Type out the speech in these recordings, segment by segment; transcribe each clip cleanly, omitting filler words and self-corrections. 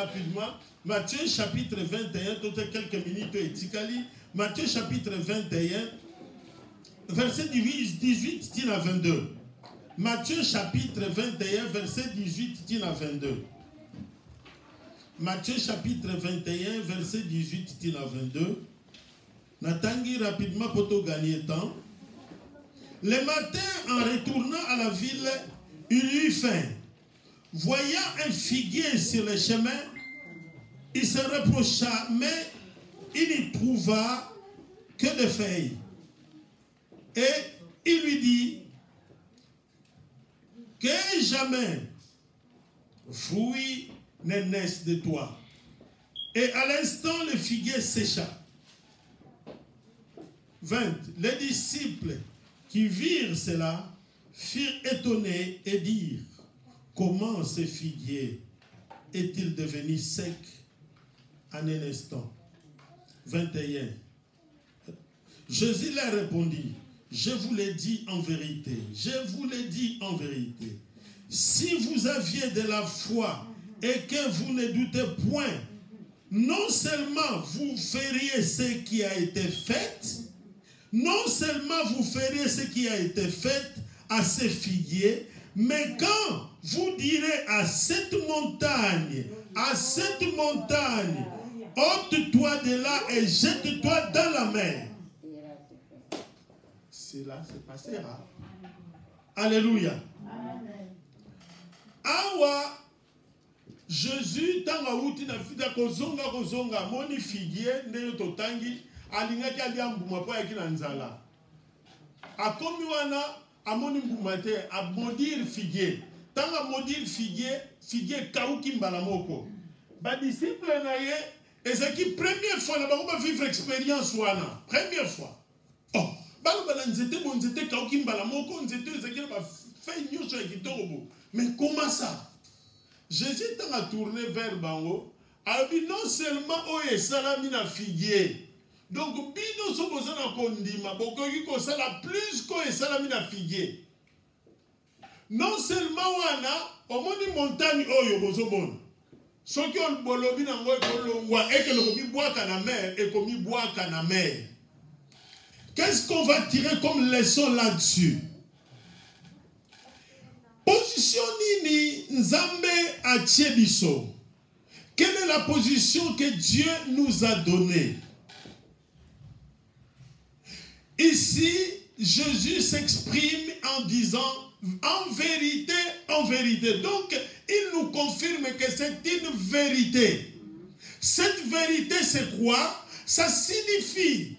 rapidement. Matthieu chapitre 21, toutes quelques minutes et Tikali. Matthieu chapitre 21, verset 18 à 22. Matthieu chapitre 21, verset 18 à 22. Matthieu chapitre 21, verset 18 à 22. Natangi rapidement pour te gagner temps. Le matin, en retournant à la ville, il eut faim. Voyant un figuier sur le chemin, il se reprocha, mais il n'y trouva que des feuilles. Et il lui dit que jamais fruit ne naisse de toi. Et à l'instant, le figuier sécha. 20. Les disciples qui virent cela furent étonnés et dirent: comment ce figuier est-il devenu sec en un instant? 21. Jésus leur répondit: je vous l'ai dit en vérité, je vous l'ai dit en vérité. Si vous aviez de la foi et que vous ne doutez point, non seulement vous feriez ce qui a été fait, non seulement vous feriez ce qui a été fait à ce figuier, mais quand vous direz à cette montagne, ôte-toi de là et jette-toi dans la mer. Cela se passera. Alléluia. Awa, Jésus, tant a outi na fida kozonga, moni figuier, ndeyo totangi, alingaki aliambuma po yaki na nzala. Akomi wana, amoni mbuma te, a maudire figuier. Tant a maudire figuier kauki mbala moko. Ba disciple na ye, ezaki première fois na bango ba vivre expérience wana. Première fois. Oh, balobala nzete bon nzete kauki mbala moko, nzete ezaki ba fait nyonso ya kitoko. Mais comment ça? Jésus a tourné vers bango, a dit non seulement oye salami na figuier. Donc bino so bozana kondima, bokoki ko sala plus ko salami na figuier. Non seulement wana, omoni montagne oyo bozobona. Soki on bolobi na ngo ekolongwa ekelokomi bwaka na mer, ekomi bwaka na mer. Qu'est-ce qu'on va tirer comme leçon là-dessus? Position nini Nzambe atie biso? Quelle est la position que Dieu nous a donnée? Ici, Jésus s'exprime en disant en vérité, en vérité. Donc, il nous confirme que c'est une vérité. Cette vérité, c'est quoi? Ça signifie,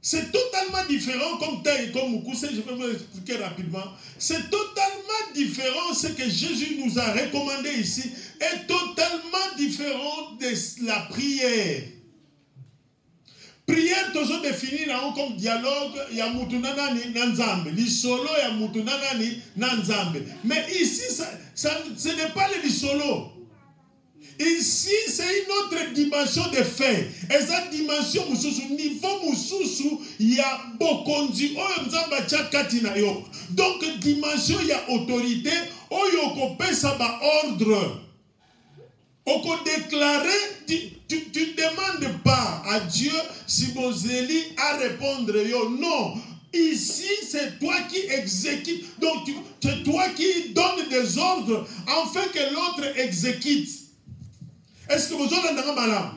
c'est totalement différent, comme Moukousé, je vais vous expliquer rapidement. C'est totalement différent, ce que Jésus nous a recommandé ici, est totalement différent de la prière. Prière, toujours définie comme dialogue, il y a Moutounanani Nanzambe, l'isolo, il y a Moutounanani Nanzambe. Mais ici, ce n'est pas le l'isolo. Ici, c'est une autre dimension de fait. Et cette dimension, niveau mususu, il y a bokonzi, donc, dimension, il y a autorité, ordre. On peut déclarer, tu ne demandes pas à Dieu si Moseli à répondre. Non. Ici, c'est toi qui exécutes. Donc, c'est toi qui donnes des ordres afin que l'autre exécute. Est-ce que vous avez un malade?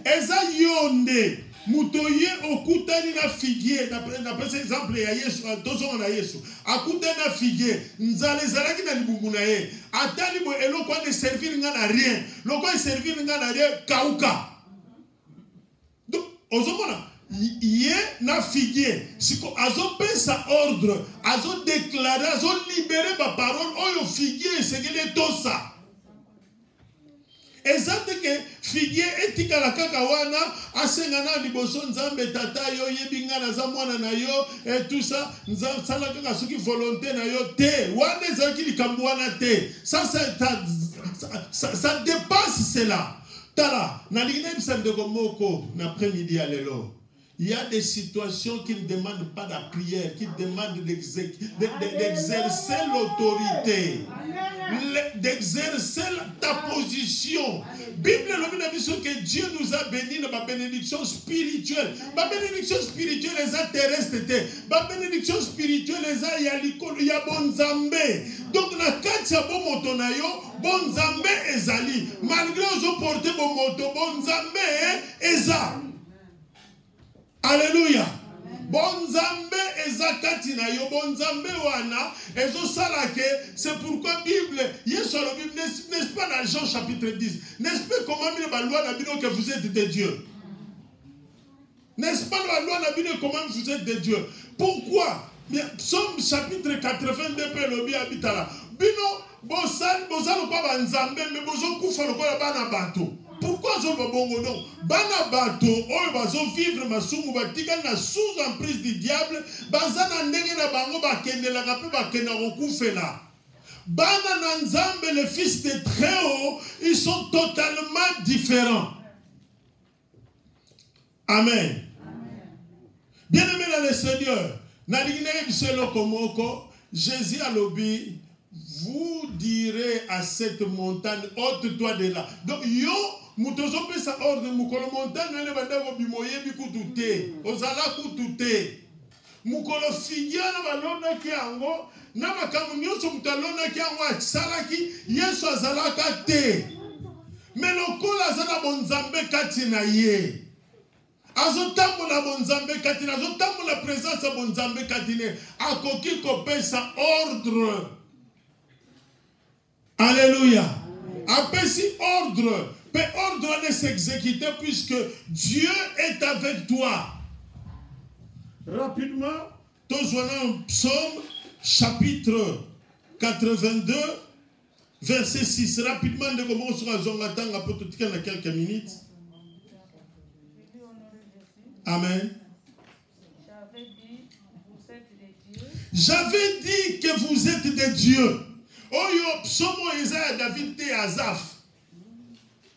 Eza yonde mutoye okutani na figuier d'après cet exemple ya Yesu tozonga na Yesu akutani na figuier nzale zalaki na libungu na ye atali bo eloko ne servir nga na rien loko servir nga na rien kauka. Donc ozomona ye na figuier siko azo pesa ordre azo déclarer azo libérer ba parole oyo figuier segele tosa. Exacte que figuier etika la kaka wana asengana liboso nzambe tata yo yebinga na zamwana na yo et tout ça nzambe sala kaka soki volonté na yo te wana ezaki likambo wana te ça dépasse cela. Tala na ligine bisande ko moko na après-midi alelo Il y a des situations qui ne demandent pas la prière, qui demandent d'exercer l'autorité, d'exercer ta position. Bible le dit que Dieu nous a bénis dans ma bénédiction spirituelle. Ma bénédiction spirituelle les a terrestres. Ma bénédiction spirituelle les a ya bonzambe. Donc na kati ya bon moto na yo bonzambe ezali. Malgré aux porter bon moto bonzambe eza. Alléluia. Bonzambe ezakati na yo bonzambe wana ezosalake. C'est pourquoi Bible yeso la Bible n'est-ce pas dans Jean chapitre 10. N'est-ce pas comment mine ba loi na bino que vous êtes des dieux. N'est-ce pas la loi na bino comment vous êtes des dieux. Pourquoi? Psaume chapitre 82 pe lobi habitala. Bino bosal quoi banzambe mais bozo kufa lokola bana bato. Pourquoi zo babongo donc bana bato oyo bazo vivre masumu batika na sous emprise du diable bazana ndenge na bango bakendela kape bakenda kokufela bana na nzambe le fils de très haut ils sont totalement différents. Amen. Bien-aimé dans le Seigneur na ligné biselo komoko Jésus a lobi vous direz à cette montagne ôte-toi de là. Donc yo mutozo pesa ordre mukolo montagne ne banda ko bimoye bikutu te ozala kutu te mukolo figiana balona ki ango na makamu nyoso mutalona ki ango salaki Yesu azalaka te mais lokola azala bonzambe kati na ye azotambola bonzambe kati na azotambola présence ya bonzambe kati ne akoki kopesa ordre. Alléluia. Apesi ordre. Mais ordre doit s'exécuter puisque Dieu est avec toi. Rapidement, Tozoana Psaume chapitre 82 verset 6. Rapidement, nous commençons à Zongatanga pour tout dans quelques minutes. Amen. J'avais dit que vous êtes des dieux. Oyo psomo Isaiah David te Azaf.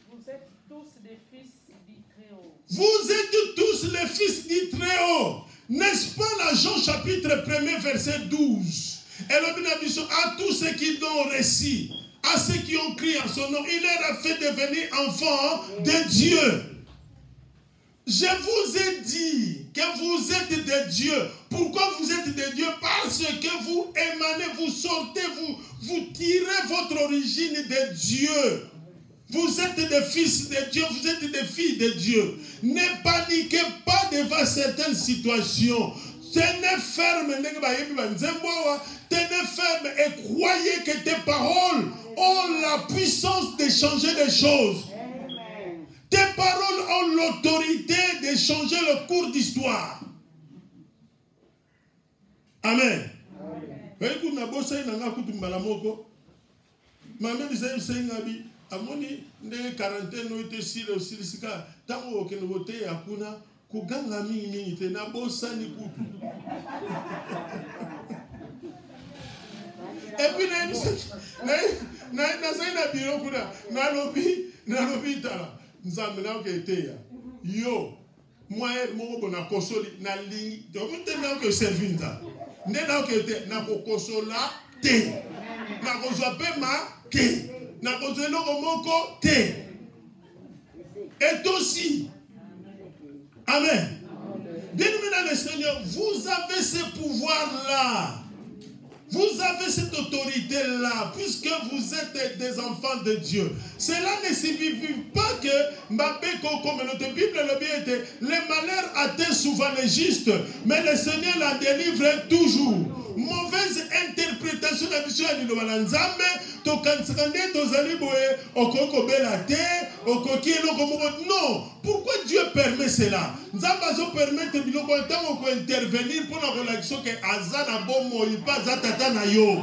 Vous êtes tous les fils du Très-Haut. Vous êtes tous les fils du Très-Haut. N'est-ce pas dans Jean chapitre 1 verset 12? Et le Bible dit à tous ceux qui l'ont reçu, à ceux qui ont crié en son nom, il leur a fait devenir enfants de Dieu. Je vous ai dit que vous êtes des dieux. Pourquoi vous êtes des dieux? Parce que vous émanez, vous sortez, vous tirez votre origine de Dieu. Vous êtes des fils de Dieu, vous êtes des filles de Dieu. Ne paniquez pas devant certaines situations. Tenez ferme, tenez ferme et croyez que tes paroles ont la puissance de changer les choses. Tes paroles ont l'autorité de changer le cours d'histoire. Amen. Amoni ndenge quarantaine oite sile sika tango okene bote yakuna kuganga mingi te na bosani kutu. Et puis na zaina biro kuna na lobi tala nzambe na oketeya yo moi mo bona kosoli na lingi donc tena que servinta ndena okete na kokosola te na kozwa pema te na kozwa eloko moko te et aussi amen. Bien-aimés dans le Seigneur, vous avez ce pouvoir-là. Vous avez cette autorité-là, puisque vous êtes des enfants de Dieu. Cela ne signifie pas que Mbabeko, comme notre Bible le bien était, les malheurs atteignent souvent les justes, mais le Seigneur la délivre toujours. Mauvaise interprétation de la mission de Nzambe, non. Pourquoi Dieu permet cela? Nzambe permet de intervenir pour la relation que Azana Bomo il pas Zatata na yo.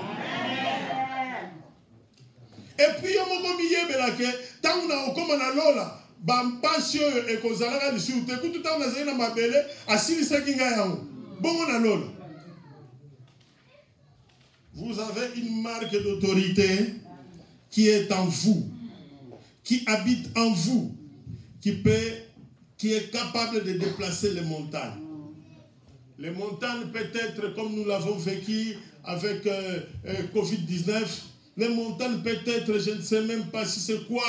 Et puis yomo miyebela ke tangu na okoma na lola bampasio e kozalaka lisu te kutu tangu na zaina mabele asilisa kinga yango bongo na lola. Vous avez une marque d'autorité qui est en vous, qui habite en vous, qui peut qui est capable de déplacer les montagnes. Les montagnes peut-être comme nous l'avons vécu avec Covid-19, les montagnes peut-être, je ne sais même pas si c'est quoi,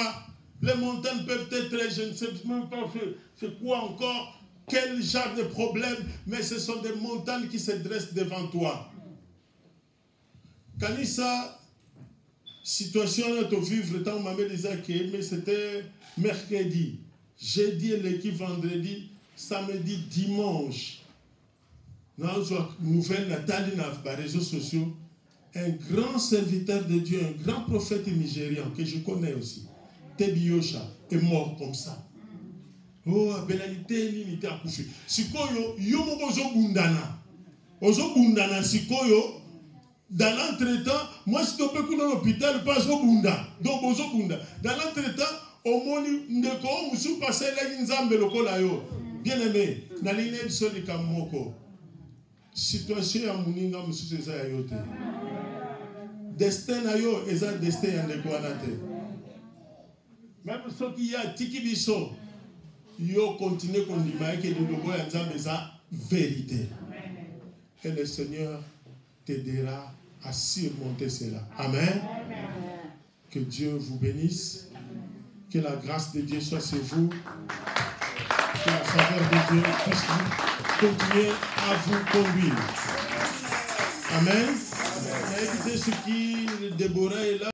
les montagnes peuvent être, je ne sais même pas c'est quoi encore, quel genre de problème, mais ce sont des montagnes qui se dressent devant toi. Kanisa, situation à vivre, tant ma mère disait que mais c'était mercredi, jeudi et l'équipe vendredi, samedi, dimanche. Dans une nouvelle Nathalie dans les réseaux sociaux, un grand serviteur de Dieu, un grand prophète nigérian que je connais aussi, Tebiyosha, est mort comme ça. Oh, Benalité, l'unité à Koufi. Sikoyo, yomo ozo bundana. Ozo bundana, Sikoyo, dans l'entretemps, moi, si tu peux couler dans l'hôpital, pas ozo bunda. Donc, ozo bunda. Dans l'entretemps, au moni, ndeko, musu passe la nzambe lokola yo. Bien aimé, na ligne de soli kamoko. Situation ya muninga musu seza ya yote. Destin na yo, eza destin ya ndeko anate. Même ceux qui y a tiki biso. Yo continue qu'on dit que le vérité. Et le Seigneur t'aidera à surmonter cela. Amen. Que Dieu vous bénisse. Que la grâce de Dieu soit sur vous. Que la faveur de Dieu puisse continuer à vous conduire. Amen. Écoutez ce qui Déborah est là.